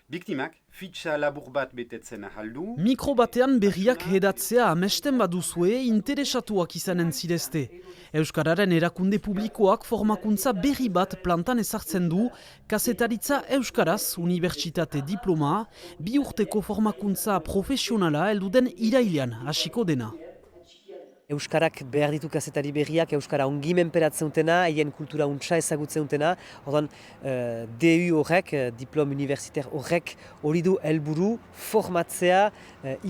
Biktimak fitxa labur bat betetzen ahaldu. Mikro batean berriak hedatzea amesten baduzue interesatuak izanen zirezte. Euskararen erakunde publikoak formakuntza berri bat plantan ezartzen du, kazetaritza Euskaraz unibertsitate diploma, 2 urteko formakuntza profesionala helduden irailean hasiko dena. Euskarak behar ditu kazetari berriak, Euskara ongi menperatzen dutena, haien kultura untsa ezagutzen dutena. Ordan, DU horrek, diplom universitar horrek, hori du helburu formatzea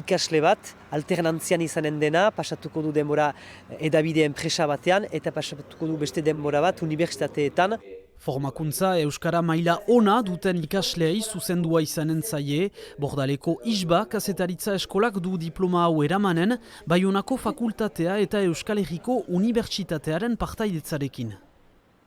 ikasle bat, alternantzian izanen dena, pasatuko du denbora edabide enpresa batean, eta pasatuko du beste denbora bat unibertsitateetan. Formakuntza Euskara maila ona duten ikasleei zuzendua izanen zaie, Bordaleko ISBA kazetaritza eskolak du diploma hau eramanen, Baionako fakultatea eta Euskal Herriko unibertsitatearen partaidetzarekin.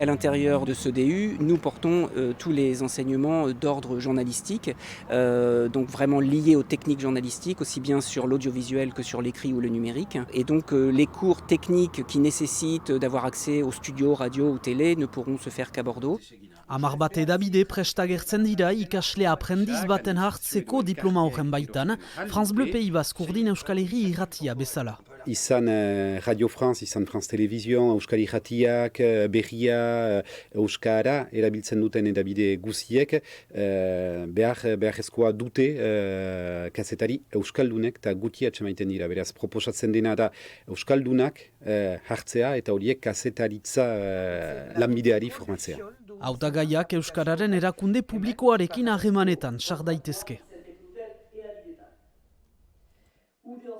À l'intérieur de ce DU, nous portons tous les enseignements d'ordre journalistique, donc vraiment liés aux techniques journalistiques, aussi bien sur l'audiovisuel que sur l'écrit ou le numérique. Et donc les cours techniques qui nécessitent d'avoir accès aux studios, radio ou télé ne pourront se faire qu'à Bordeaux. 10 bat edabide prestagertzen dira ikasle aprendiz baten hartzeko diploma horren baitan, France Bleu Pays Basque urdin Euskal Herri irratia bezala. Izan Radio France, izan France Television, Euskal Irratiak, Berria, Euskara, erabiltzen duten edabide guziek, beharrezkoa dute kazetari Euskaldunek eta guti atxemaiten dira. Beraz, proposatzen dena da Euskaldunak hartzea eta horiek kazetaritza lanbideari formatzea. Hautagaiak Euskararen erakunde publikoarekin harremanetan sar daitezke.